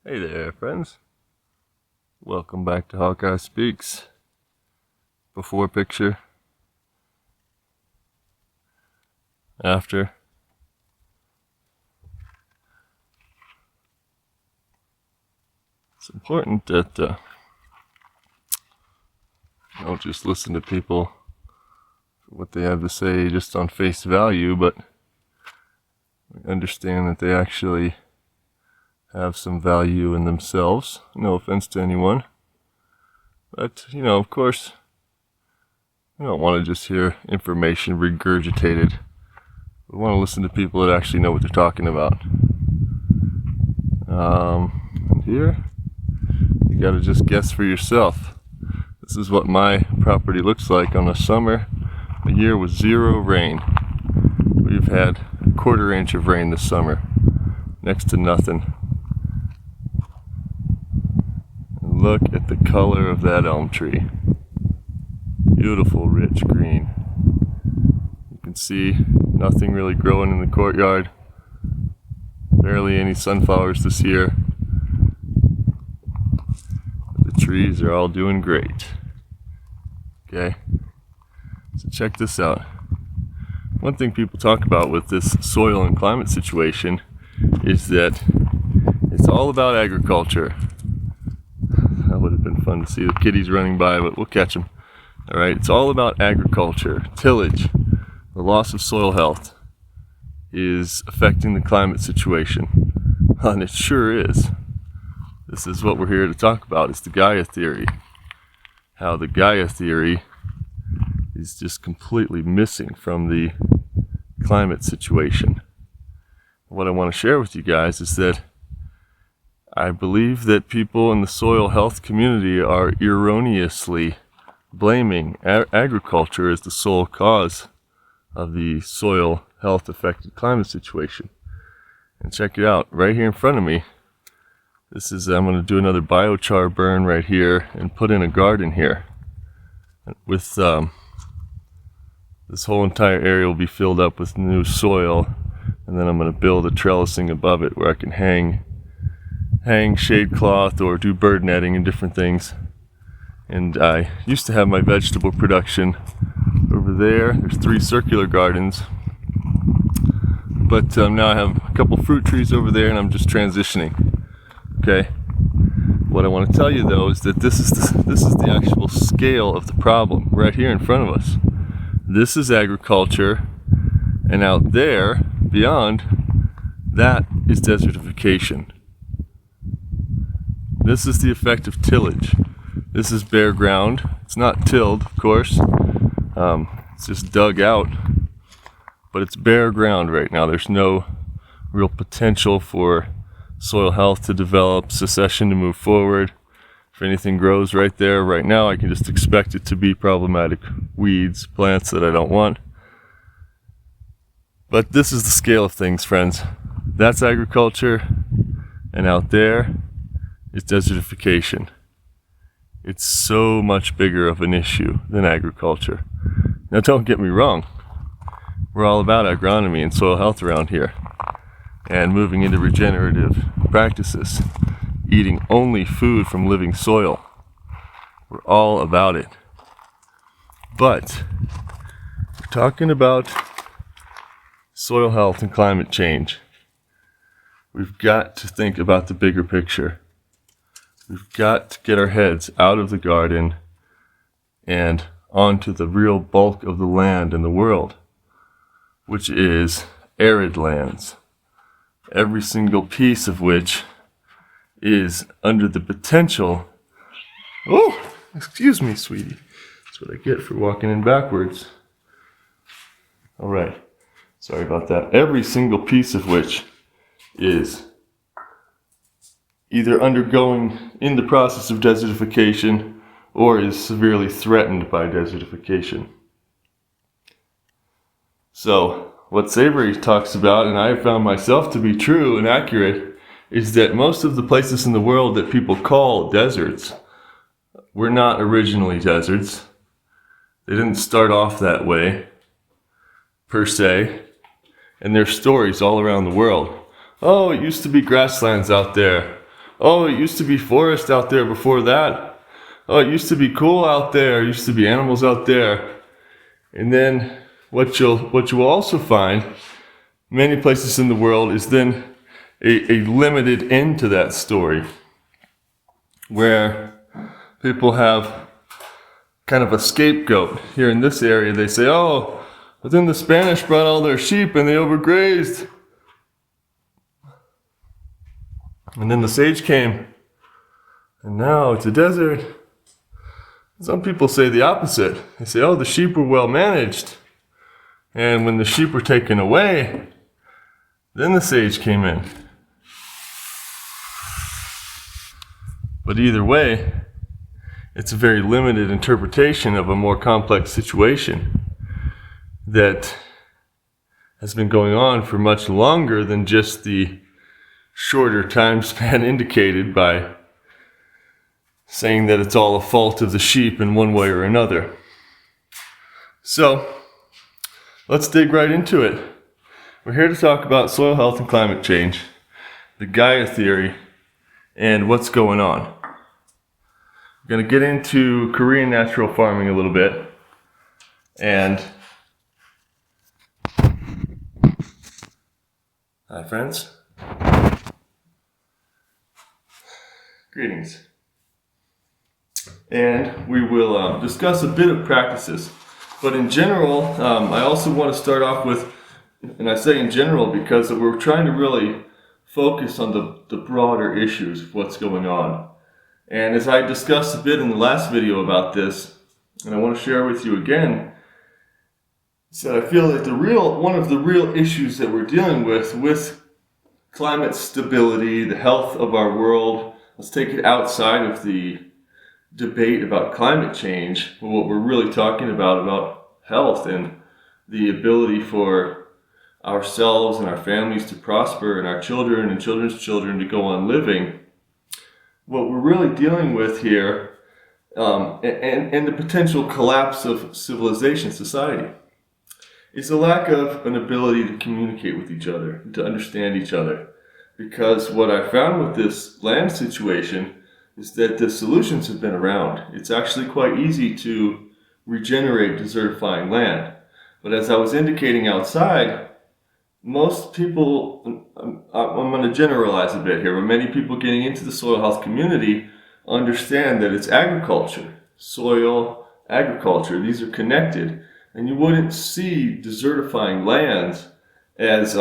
Hey there, friends. Welcome back to Hawkeye Speaks. Before picture. After. It's important that you don't just listen to people for what they have to say just on face value, but understand that they actually have some value in themselves. No offense to anyone. But, of course, we don't want to just hear information regurgitated. We want to listen to people that actually know what they're talking about. Here, you got to just guess for yourself. This is what my property looks like on a year with zero rain. We've had a quarter inch of rain this summer. Next to nothing. Look at the color of that elm tree. Beautiful, rich green. You can see nothing really growing in the courtyard. Barely any sunflowers this year. The trees are all doing great. Okay, so check this out. One thing people talk about with this soil and climate situation is that it's all about agriculture. That would have been fun to see the kitties running by, but we'll catch them. All right, it's all about agriculture, tillage. The loss of soil health is affecting the climate situation, and it sure is. This is what we're here to talk about. It's the Gaia theory. How the Gaia theory is just completely missing from the climate situation. What I want to share with you guys is that I believe that people in the soil health community are erroneously blaming agriculture as the sole cause of the soil health affected climate situation. And check it out, right here in front of me. I'm going to do another biochar burn right here and put in a garden here. With this whole entire area will be filled up with new soil, and then I'm going to build a trellising above it where I can hang shade cloth or do bird netting and different things. And I used to have my vegetable production over there. There's 3 circular gardens, but now I have a couple fruit trees over there, and I'm just transitioning. Okay, what I want to tell you though is that this is the actual scale of the problem right here in front of us. This is agriculture, and out there beyond that is desertification. This is the effect of tillage. This is bare ground. It's not tilled, of course. It's just dug out. But it's bare ground right now. There's no real potential for soil health to develop, succession to move forward. If anything grows right there, right now, I can just expect it to be problematic weeds, plants that I don't want. But this is the scale of things, friends. That's agriculture, and out there is desertification. It's so much bigger of an issue than agriculture. Now don't get me wrong, we're all about agronomy and soil health around here, and moving into regenerative practices, eating only food from living soil. We're all about it. But we're talking about soil health and climate change. We've got to think about the bigger picture. We've got to get our heads out of the garden and onto the real bulk of the land in the world, which is arid lands. Every single piece of which is under the potential. Oh, excuse me, sweetie. That's what I get for walking in backwards. All right. Sorry about that. Every single piece of which is either undergoing in the process of desertification or is severely threatened by desertification. So, what Savory talks about, and I have found myself to be true and accurate, is that most of the places in the world that people call deserts were not originally deserts. They didn't start off that way, per se. And there's stories all around the world. Oh, it used to be grasslands out there. Oh, it used to be forest out there before that. Oh, it used to be cool out there. It used to be animals out there. And then what you will also find many places in the world is then a limited end to that story, where people have kind of a scapegoat. Here in this area, they say, oh, but then the Spanish brought all their sheep and they overgrazed. And then the sage came, and now it's a desert. Some people say the opposite. They say, oh, the sheep were well managed. And when the sheep were taken away, then the sage came in. But either way, it's a very limited interpretation of a more complex situation that has been going on for much longer than just the shorter time span indicated by saying that it's all a fault of the sheep in one way or another. So, let's dig right into it. We're here to talk about soil health and climate change, the Gaia theory, and what's going on. We're going to get into Korean natural farming a little bit, and hi friends, greetings. And we will discuss a bit of practices, but in general, I also want to start off with, and I say in general because we're trying to really focus on the broader issues of what's going on. And as I discussed a bit in the last video about this, and I want to share with you again, so I feel that one of the real issues that we're dealing with climate stability, the health of our world, let's take it outside of the debate about climate change, but what we're really talking about health and the ability for ourselves and our families to prosper, and our children and children's children to go on living. What we're really dealing with here, and the potential collapse of civilization, society, is a lack of an ability to communicate with each other, to understand each other. Because what I found with this land situation is that the solutions have been around. It's actually quite easy to regenerate desertifying land. But as I was indicating outside, most people, I'm going to generalize a bit here, but many people getting into the soil health community understand that it's agriculture, soil, agriculture. These are connected. And you wouldn't see desertifying lands as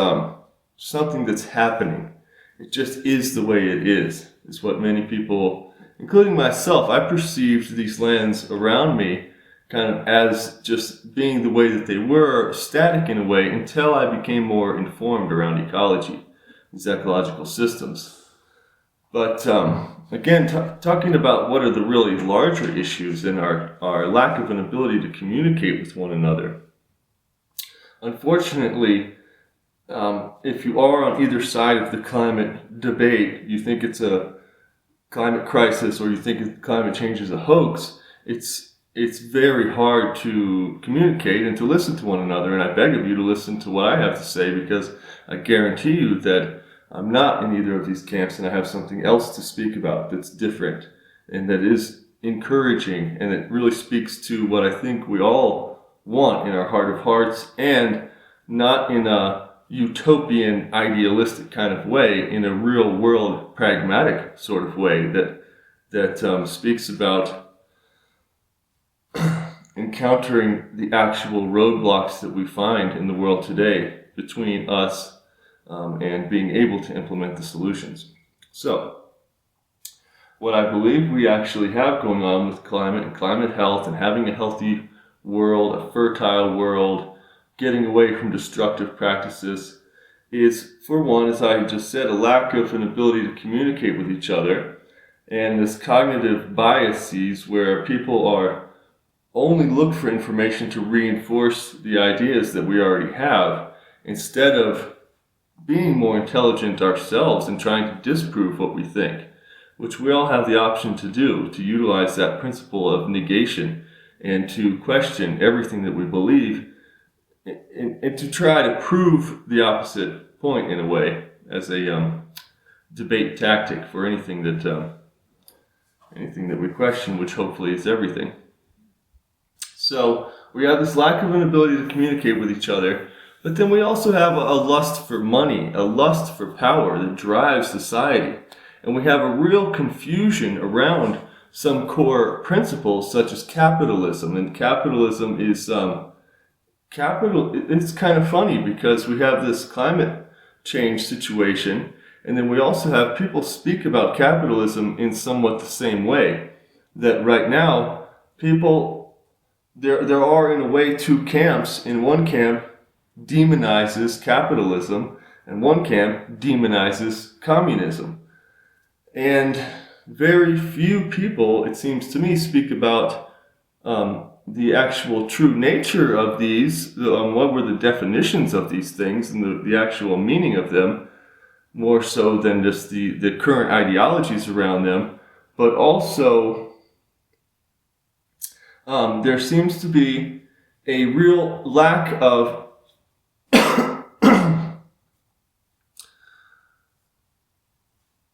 something that's happening. It just is the way it is what many people, including myself, I perceived these lands around me kind of as just being the way that they were, static in a way, until I became more informed around ecology, these ecological systems. But again, talking about what are the really larger issues in our lack of an ability to communicate with one another. Unfortunately, if you are on either side of the climate debate, you think it's a climate crisis or you think climate change is a hoax, it's very hard to communicate and to listen to one another. And I beg of you to listen to what I have to say, because I guarantee you that I'm not in either of these camps, and I have something else to speak about that's different and that is encouraging, and it really speaks to what I think we all want in our heart of hearts, and not in a utopian, idealistic kind of way, in a real world, pragmatic sort of way that speaks about encountering the actual roadblocks that we find in the world today between us and being able to implement the solutions. So, what I believe we actually have going on with climate and climate health and having a healthy world, a fertile world, getting away from destructive practices is, for one, as I just said, a lack of an ability to communicate with each other, and this cognitive biases where people are only look for information to reinforce the ideas that we already have, instead of being more intelligent ourselves and trying to disprove what we think, which we all have the option to do, to utilize that principle of negation and to question everything that we believe, and to try to prove the opposite point in a way, as a debate tactic for anything that we question, which hopefully is everything. So we have this lack of an ability to communicate with each other, but then we also have a lust for money, a lust for power that drives society. And we have a real confusion around some core principles such as capitalism. And capitalism is it's kind of funny because we have this climate change situation, and then we also have people speak about capitalism in somewhat the same way. That right now, people, there are in a way two camps. In one camp demonizes capitalism, and one camp demonizes communism. And very few people, it seems to me, speak about the actual true nature of these, what were the definitions of these things and the actual meaning of them, more so than just the current ideologies around them. But also, there seems to be a real lack of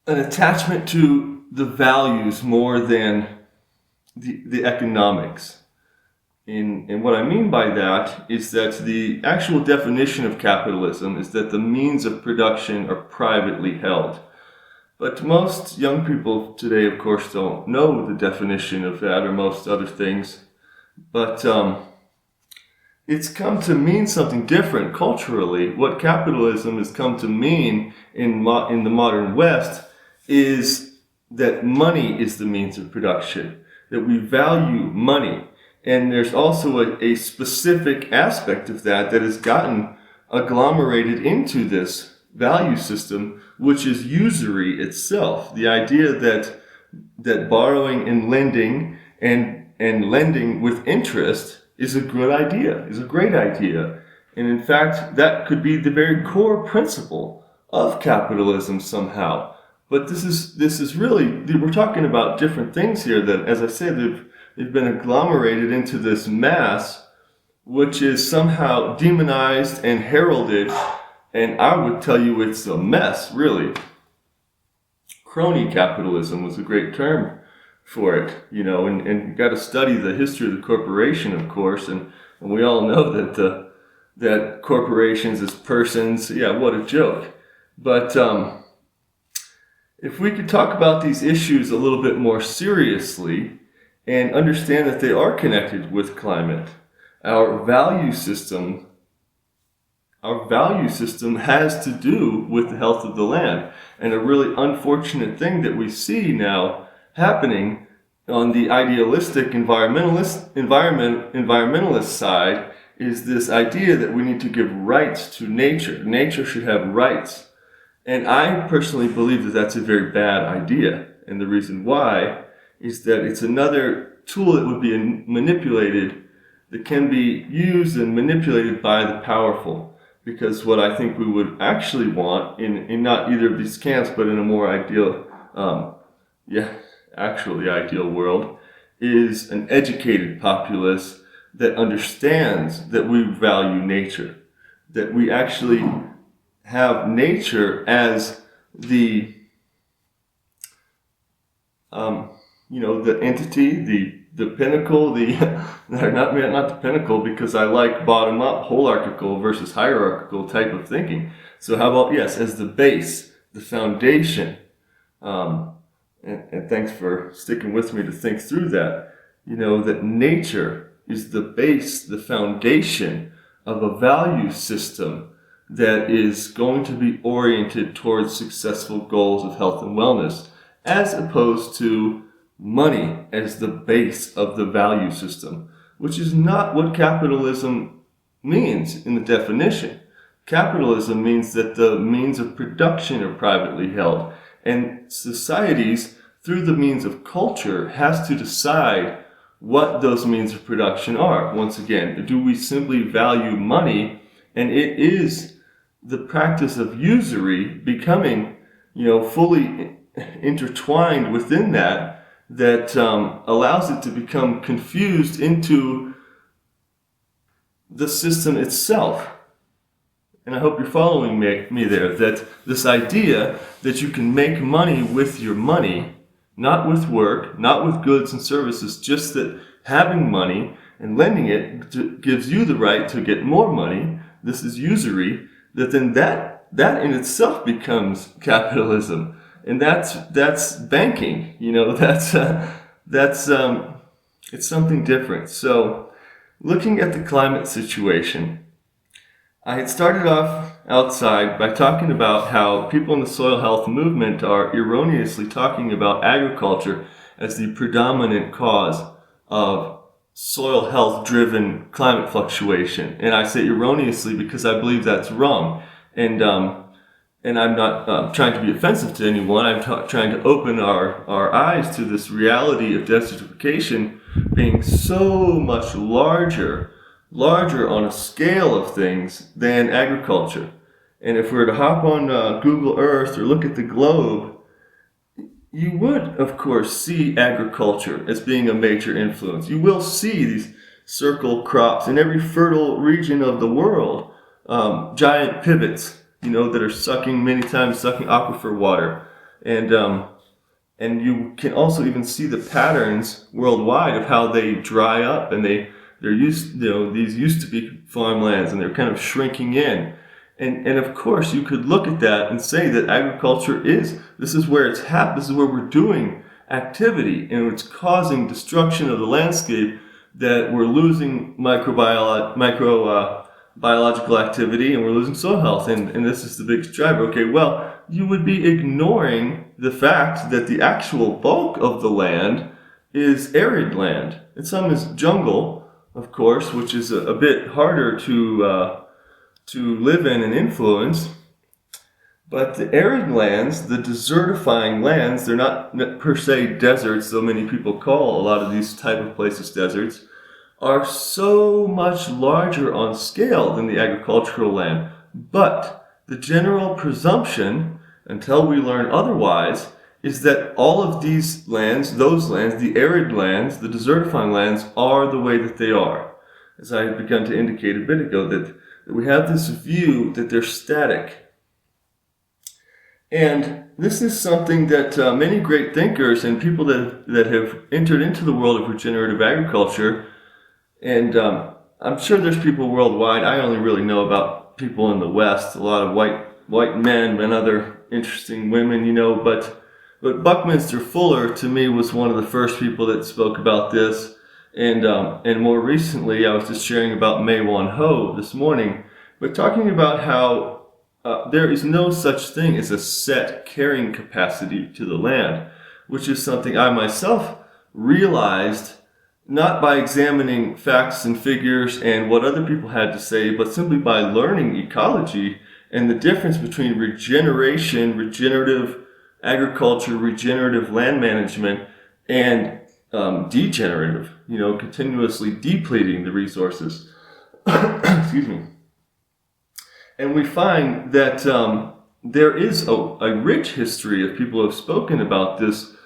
an attachment to the values more than the economics. And what I mean by that is that the actual definition of capitalism is that the means of production are privately held. But most young people today, of course, don't know the definition of that or most other things. But it's come to mean something different culturally. What capitalism has come to mean in the modern West is that money is the means of production, that we value money. And there's also a specific aspect of that has gotten agglomerated into this value system, which is usury itself. The idea that borrowing and lending and lending with interest is a good idea, is a great idea. And in fact, that could be the very core principle of capitalism somehow. But this is really, we're talking about different things here that, as I said, they've been agglomerated into this mass, which is somehow demonized and heralded, and I would tell you it's a mess, really. Crony capitalism was a great term for it, and you got to study the history of the corporation, of course, and we all know that corporations as persons, yeah, what a joke. But if we could talk about these issues a little bit more seriously and understand that they are connected with climate, our value system has to do with the health of the land. And a really unfortunate thing that we see now happening on the idealistic environmentalist side is this idea that we need to give rights to nature. Nature should have rights. And I personally believe that that's a very bad idea. And the reason why is that it's another tool that would be manipulated, that can be used and manipulated by the powerful. Because what I think we would actually want in not either of these camps, but in a more ideal, ideal world, is an educated populace that understands that we value nature, that we actually have nature as the the entity, the pinnacle, not the pinnacle, because I like bottom up hierarchical versus hierarchical type of thinking. So how about, yes, as the base, the foundation, and thanks for sticking with me to think through that, that nature is the base, the foundation of a value system that is going to be oriented towards successful goals of health and wellness, as opposed to money as the base of the value system, which is not what capitalism means in the definition. Capitalism means that the means of production are privately held, and societies, through the means of culture, has to decide what those means of production are. Once again, do we simply value money? And it is the practice of usury becoming, fully intertwined within that allows it to become confused into the system itself. and I hope you're following me there, that this idea that you can make money with your money, not with work, not with goods and services, just that having money and lending it gives you the right to get more money. This is usury. That in itself becomes capitalism, and that's banking. It's something different. So, looking at the climate situation, I had started off outside by talking about how people in the soil health movement are erroneously talking about agriculture as the predominant cause of soil health driven climate fluctuation. And I say erroneously because I believe that's wrong. And I'm not trying to be offensive to anyone. I'm trying to open our eyes to this reality of desertification being so much larger on a scale of things than agriculture. And if we were to hop on Google Earth or look at the globe, you would, of course, see agriculture as being a major influence. You will see these circle crops in every fertile region of the world, giant pivots, that are many times sucking aquifer water. And you can also even see the patterns worldwide of how they dry up, and they're used, these used to be farmlands and they're kind of shrinking in. And of course you could look at that and say that agriculture this is where it's happening, this is where we're doing activity, and it's causing destruction of the landscape, that we're losing biological activity and we're losing soil health, and this is the big driver. Okay, well, you would be ignoring the fact that the actual bulk of the land is arid land, and some is jungle, of course, which is a bit harder to live in and influence. But the arid lands, the desertifying lands, they're not per se deserts, though many people call a lot of these type of places deserts, are so much larger on scale than the agricultural land. But the general presumption, until we learn otherwise, is that all of these lands, the arid lands, the desertifying lands, are the way that they are. As I had begun to indicate a bit ago, that we have this view that they're static. And this is something that many great thinkers and people that have entered into the world of regenerative agriculture, and I'm sure there's people worldwide. I only really know about people in the West, a lot of white men and other interesting women, but Buckminster Fuller, to me, was one of the first people that spoke about this. And more recently, I was just sharing about Mae Wan Ho this morning, but talking about how there is no such thing as a set carrying capacity to the land, which is something I myself realized not by examining facts and figures and what other people had to say, but simply by learning ecology and the difference between regeneration, regenerative agriculture, regenerative land management, and degenerative, continuously depleting the resources. Excuse me. And we find that there is a rich history of people who have spoken about this,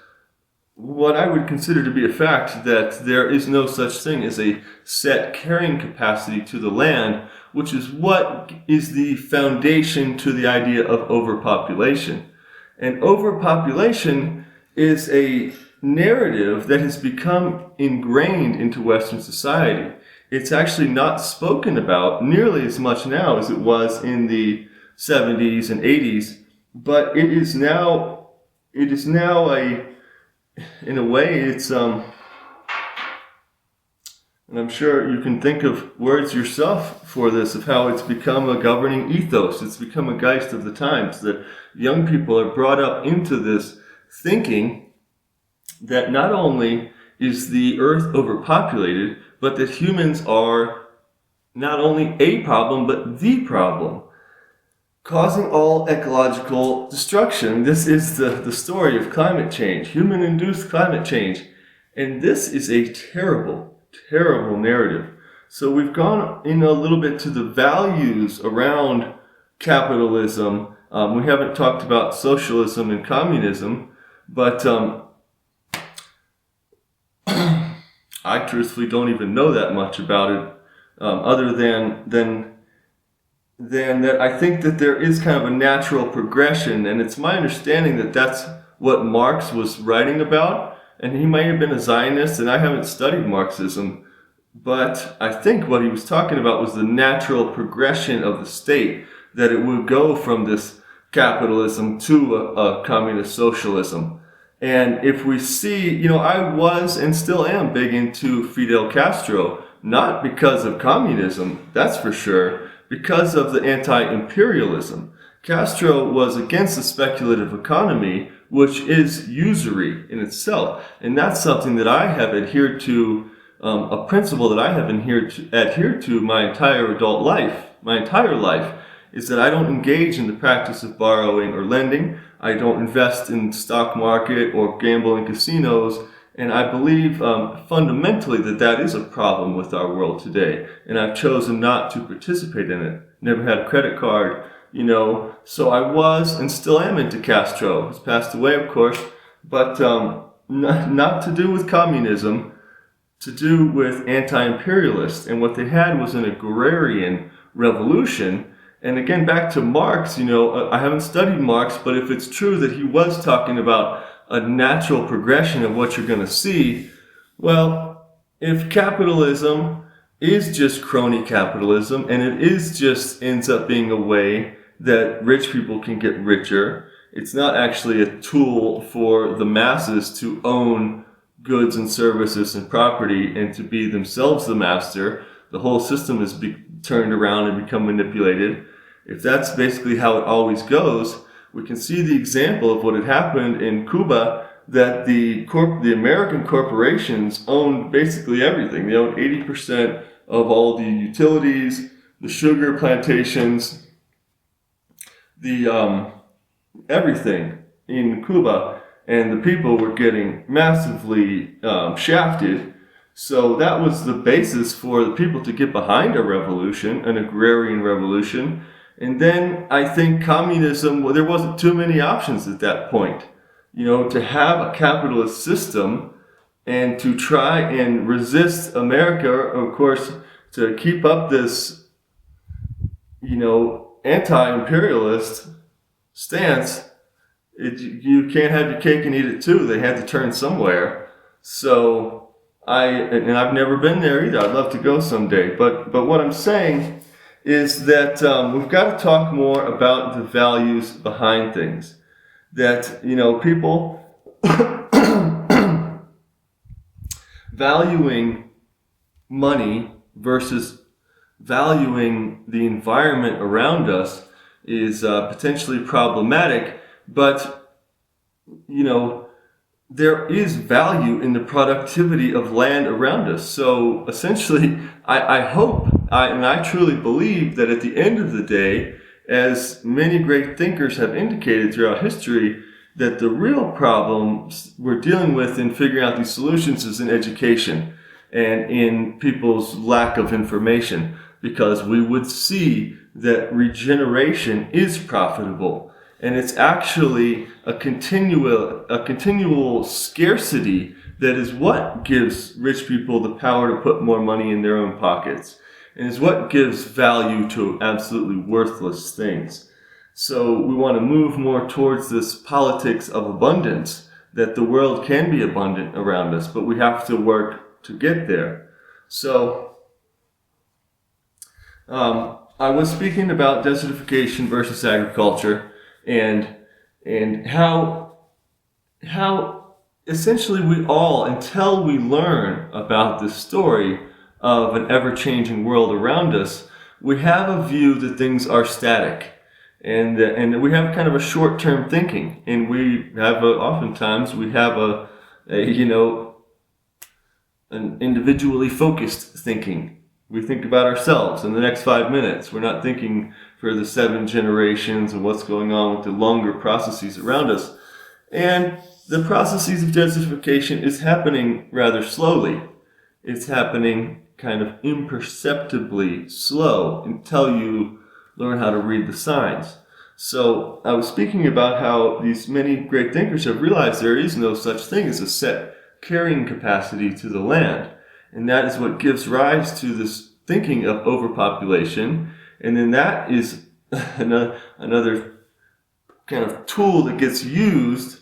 what I would consider to be a fact, that there is no such thing as a set carrying capacity to the land, which is what is the foundation to the idea of overpopulation. And overpopulation is a narrative that has become ingrained into Western society. It's actually not spoken about nearly as much now as it was in the 70s and 80s, but it is now in a way, it's and I'm sure you can think of words yourself for this, of how it's become a governing ethos. It's become a geist of the times, that young people are brought up into this thinking that not only is the earth overpopulated, but that humans are not only a problem, but the problem, causing all ecological destruction. This is the story of climate change, human-induced climate change. And this is a terrible, terrible narrative. So we've gone in a little bit to the values around capitalism. We haven't talked about socialism and communism, but I truthfully don't even know that much about it, other than then that I think that there is kind of a natural progression, and it's my understanding that that's what Marx was writing about. And he might have been a Zionist, and I haven't studied Marxism, but I think what he was talking about was the natural progression of the state, that it would go from this capitalism to a communist socialism. And if we see, I was and still am big into Fidel Castro, not because of communism, that's for sure, because of the anti-imperialism. Castro was against the speculative economy, which is usury in itself. And that's something that I have adhered to, a principle that I have adhered to my entire adult life, my entire life, is that I don't engage in the practice of borrowing or lending. I don't invest in the stock market or gamble in casinos. And I believe fundamentally that that is a problem with our world today. And I've chosen not to participate in it. Never had a credit card, So I was and still am into Castro. He's passed away, of course, but not to do with communism, to do with anti-imperialists. And what they had was an agrarian revolution. And again, back to Marx, I haven't studied Marx, but if it's true that he was talking about a natural progression of what you're going to see, well, if capitalism is just crony capitalism, and it is just ends up being a way that rich people can get richer, it's not actually a tool for the masses to own goods and services and property and to be themselves the master. The whole system is turned around and become manipulated. If that's basically how it always goes, we can see the example of what had happened in Cuba, that the American corporations owned basically everything. They owned 80% of all the utilities, the sugar plantations, the everything in Cuba, and the people were getting massively shafted. So that was the basis for the people to get behind a revolution, an agrarian revolution. And then I think communism, well, there wasn't too many options at that point. To have a capitalist system and to try and resist America, of course, to keep up this, anti-imperialist stance, you can't have your cake and eat it too. They had to turn somewhere. So I've never been there either. I'd love to go someday. But what I'm saying is that we've got to talk more about the values behind things. That, people valuing money versus valuing the environment around us is potentially problematic, but, there is value in the productivity of land around us. So essentially, I hope, and I truly believe that at the end of the day, as many great thinkers have indicated throughout history, that the real problems we're dealing with in figuring out these solutions is in education and in people's lack of information, because we would see that regeneration is profitable. And it's actually a continual scarcity that is what gives rich people the power to put more money in their own pockets, and is what gives value to absolutely worthless things. So we want to move more towards this politics of abundance, that the world can be abundant around us, but we have to work to get there. So I was speaking about desertification versus agriculture, and how essentially we all, until we learn about this story of an ever-changing world around us, we have a view that things are static, and we have kind of a short-term thinking, and we have oftentimes we have an individually focused thinking. We think about ourselves in the next 5 minutes. We're not thinking for the 7 generations and what's going on with the longer processes around us. And the processes of desertification is happening rather slowly. It's happening kind of imperceptibly slow until you learn how to read the signs. So I was speaking about how these many great thinkers have realized there is no such thing as a set carrying capacity to the land. And that is what gives rise to this thinking of overpopulation And then that is another kind of tool that gets used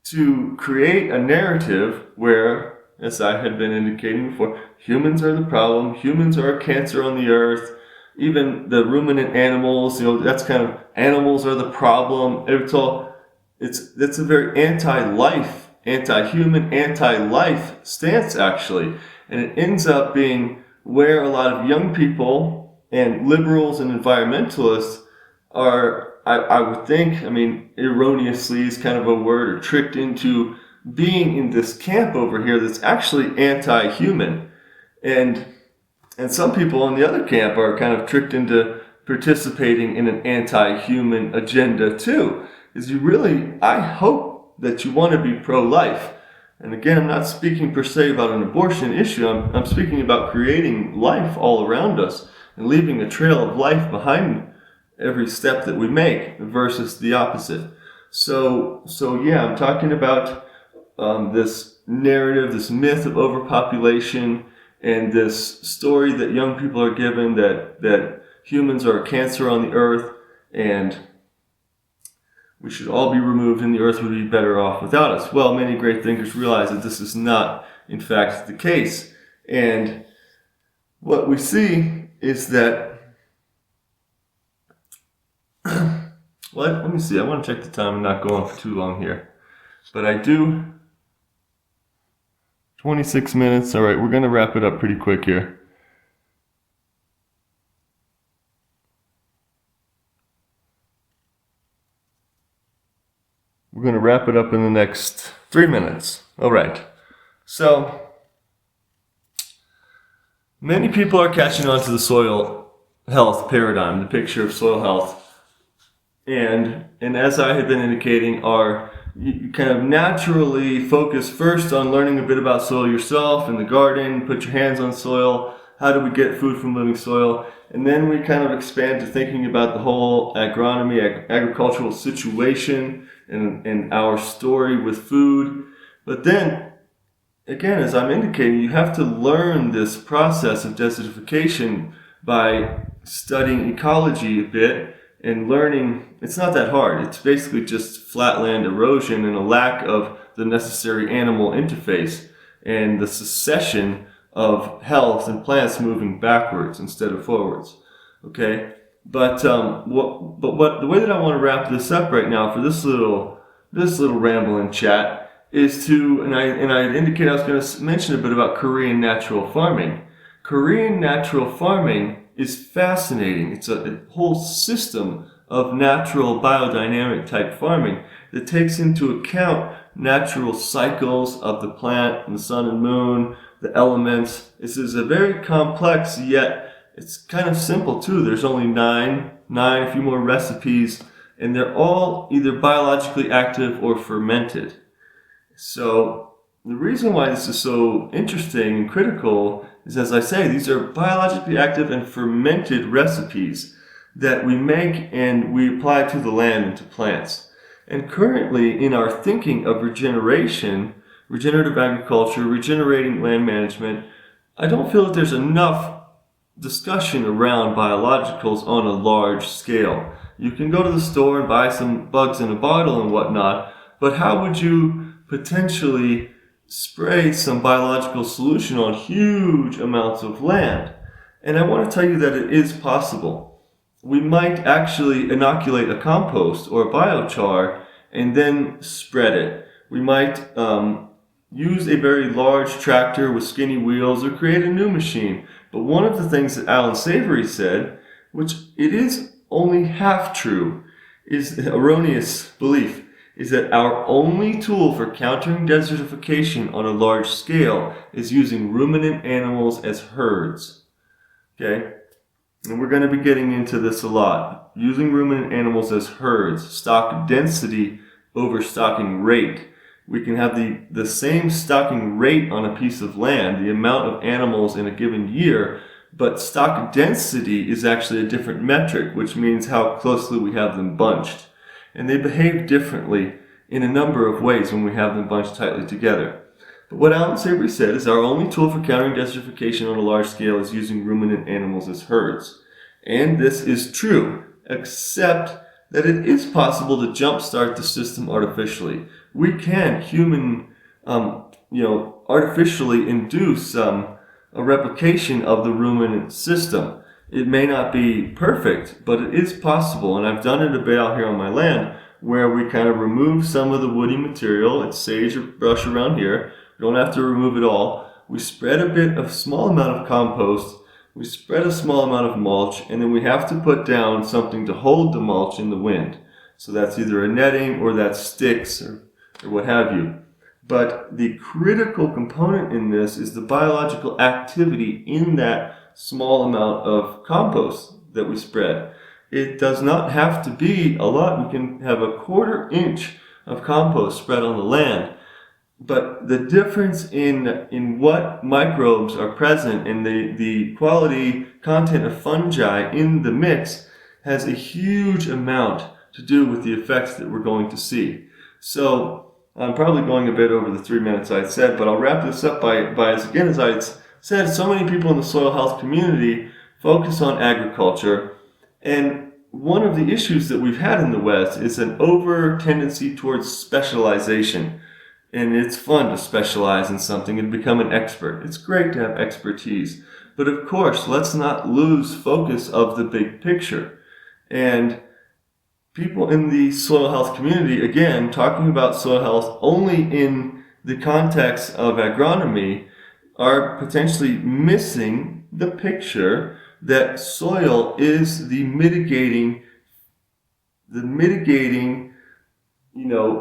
to create a narrative where, as I had been indicating before, humans are the problem, humans are a cancer on the earth, even the ruminant animals, that's kind of, animals are the problem. That's a very anti-life, anti-human, anti-life stance, actually. And it ends up being where a lot of young people and liberals and environmentalists are, I would think, erroneously is kind of a word, or tricked into being in this camp over here that's actually anti-human. And some people in the other camp are kind of tricked into participating in an anti-human agenda too. I hope that you want to be pro-life. And again, I'm not speaking per se about an abortion issue. I'm speaking about creating life all around us and leaving a trail of life behind every step that we make versus the opposite. So yeah, I'm talking about this narrative, this myth of overpopulation, and this story that young people are given that humans are a cancer on the earth and we should all be removed and the earth would be better off without us. Well, many great thinkers realize that this is not, in fact, the case. And what we see is that, let me see, I want to check the time. I'm not going for too long here. But I do, 26 minutes. All right, we're going to wrap it up pretty quick here. We're going to wrap it up in the next 3 minutes. All right. So, many people are catching on to the soil health paradigm, the picture of soil health. And as I had been indicating, you kind of naturally focus first on learning a bit about soil yourself in the garden, put your hands on soil, how do we get food from living soil, and then we kind of expand to thinking about the whole agronomy, agricultural situation, and our story with food. But then, again, as I'm indicating, you have to learn this process of desertification by studying ecology a bit and learning. It's not that hard. It's basically just flatland erosion and a lack of the necessary animal interface and the succession of health and plants moving backwards instead of forwards. Okay? But the way that I want to wrap this up right now for this little rambling chat is to, and I indicated I was going to mention a bit about Korean natural farming. Korean natural farming is fascinating. It's a whole system of natural biodynamic type farming that takes into account natural cycles of the plant and the sun and moon, the elements. This is a very complex, yet it's kind of simple too. There's only nine, a few more recipes, and they're all either biologically active or fermented. So the reason why this is so interesting and critical is, as I say, these are biologically active and fermented recipes that we make and we apply to the land and to plants. And currently in our thinking of regeneration, regenerative agriculture, regenerating land management, I don't feel that there's enough discussion around biologicals on a large scale. You can go to the store and buy some bugs in a bottle and whatnot, but how would you potentially spray some biological solution on huge amounts of land? And I want to tell you that it is possible. We might actually inoculate a compost or a biochar and then spread it. We might use a very large tractor with skinny wheels or create a new machine. But one of the things that Alan Savory said, which it is only half true, is the erroneous belief, is that our only tool for countering desertification on a large scale is using ruminant animals as herds. Okay? And we're going to be getting into this a lot. Using ruminant animals as herds, stock density over stocking rate. We can have the same stocking rate on a piece of land, the amount of animals in a given year, but stock density is actually a different metric, which means how closely we have them bunched. And they behave differently in a number of ways when we have them bunched tightly together. But what Alan Savory said is our only tool for countering desertification on a large scale is using ruminant animals as herds. And this is true, except that it is possible to jumpstart the system artificially. We can artificially induce a replication of the ruminant system. It may not be perfect, but it is possible. And I've done it a bit out here on my land where we kind of remove some of the woody material. It's sage or brush around here. We don't have to remove it all. We spread a small amount of compost. We spread a small amount of mulch, and then we have to put down something to hold the mulch in the wind. So that's either a netting or that's sticks or what have you. But the critical component in this is the biological activity in that small amount of compost that we spread. It does not have to be a lot. We can have a 1/4 inch of compost spread on the land. But the difference in what microbes are present and the quality content of fungi in the mix has a huge amount to do with the effects that we're going to see. So I'm probably going a bit over the 3 minutes I said, but I'll wrap this up by as I said, so many people in the soil health community focus on agriculture. And one of the issues that we've had in the West is an over tendency towards specialization. And it's fun to specialize in something and become an expert. It's great to have expertise. But of course, let's not lose focus of the big picture. And people in the soil health community, again, talking about soil health only in the context of agronomy, are potentially missing the picture that soil is the mitigating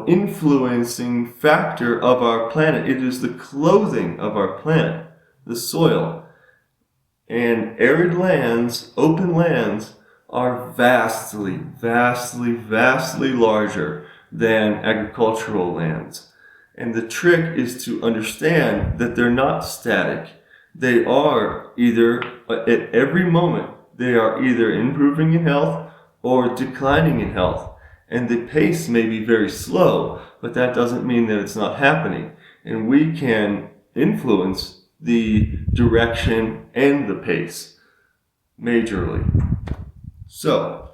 influencing factor of our planet. It is the clothing of our planet, the soil. And arid lands, open lands, are vastly, vastly, vastly larger than agricultural lands. And the trick is to understand that they're not static. They are either, at every moment, they are either improving in health or declining in health. And the pace may be very slow, but that doesn't mean that it's not happening. And we can influence the direction and the pace majorly. So,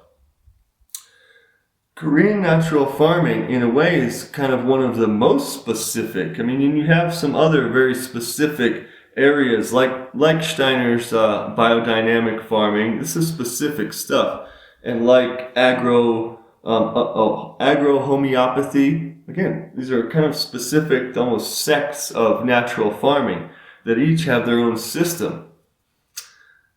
Korean natural farming, in a way, is kind of one of the most specific. I mean, you have some other very specific areas, like Steiner's biodynamic farming. This is specific stuff. And like agro-homeopathy. Again, these are kind of specific, almost sects of natural farming that each have their own system.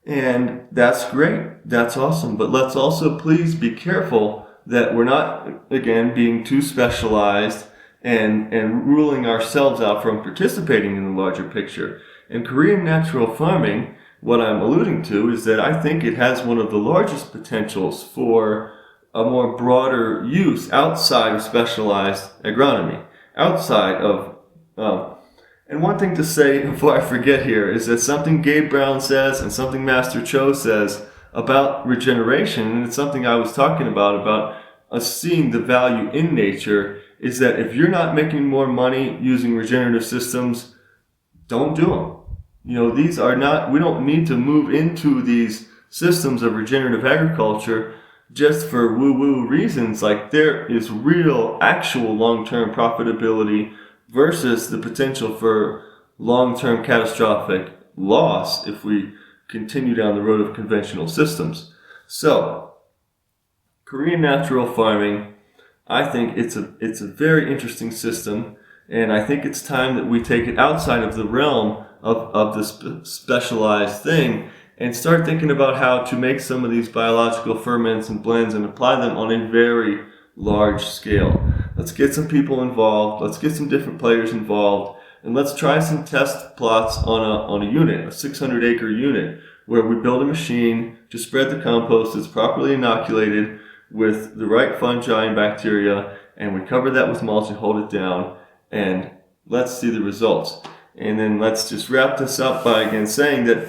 And that's great. That's awesome. But let's also please be careful that we're not, again, being too specialized and ruling ourselves out from participating in the larger picture. And Korean natural farming, what I'm alluding to is that I think it has one of the largest potentials for a more broader use outside of specialized agronomy, outside of, and one thing to say before I forget here is that something Gabe Brown says and something Master Cho says about regeneration, and it's something I was talking about us seeing the value in nature, is that if you're not making more money using regenerative systems, don't do them. These are not, we don't need to move into these systems of regenerative agriculture just for woo-woo reasons. Like, there is real, actual long-term profitability versus the potential for long-term catastrophic loss if we continue down the road of conventional systems. So, Korean natural farming, I think it's a very interesting system, and I think it's time that we take it outside of the realm of this specialized thing and start thinking about how to make some of these biological ferments and blends and apply them on a very large scale. Let's get some people involved. Let's get some different players involved. And let's try some test plots on a unit, a 600-acre unit, where we build a machine to spread the compost that's properly inoculated with the right fungi and bacteria, and we cover that with mulch and hold it down, and let's see the results. And then let's just wrap this up by again saying that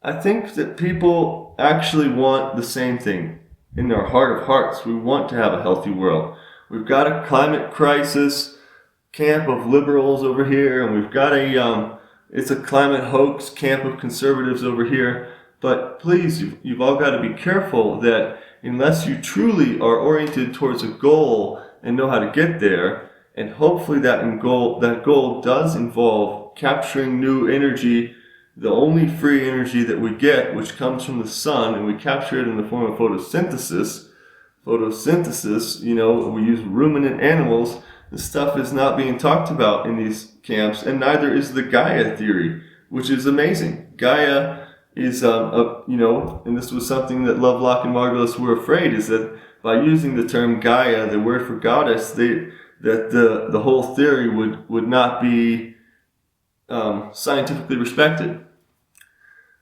I think that people actually want the same thing in their heart of hearts. We want to have a healthy world. We've got a climate crisis camp of liberals over here, and we've got it's a climate hoax camp of conservatives over here. But please, you've all got to be careful that unless you truly are oriented towards a goal and know how to get there, and hopefully that goal does involve capturing new energy, the only free energy that we get, which comes from the sun, and we capture it in the form of photosynthesis. Photosynthesis, we use ruminant animals. This stuff is not being talked about in these camps, and neither is the Gaia theory, which is amazing. Gaia is, and this was something that Lovelock and Margulis were afraid, is that by using the term Gaia, the word for goddess, that the whole theory would not be scientifically respected.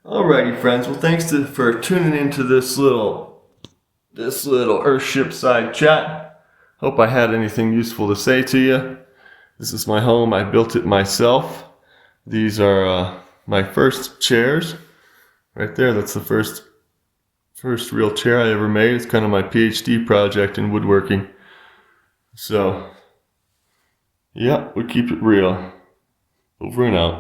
Alrighty, friends. Well, thanks for tuning into this little Earthship side chat. Hope I had anything useful to say to you. This is my home. I built it myself. These are my first chairs. Right there, that's the first real chair I ever made. It's kind of my PhD project in woodworking. So, yeah, we keep it real. Over and out.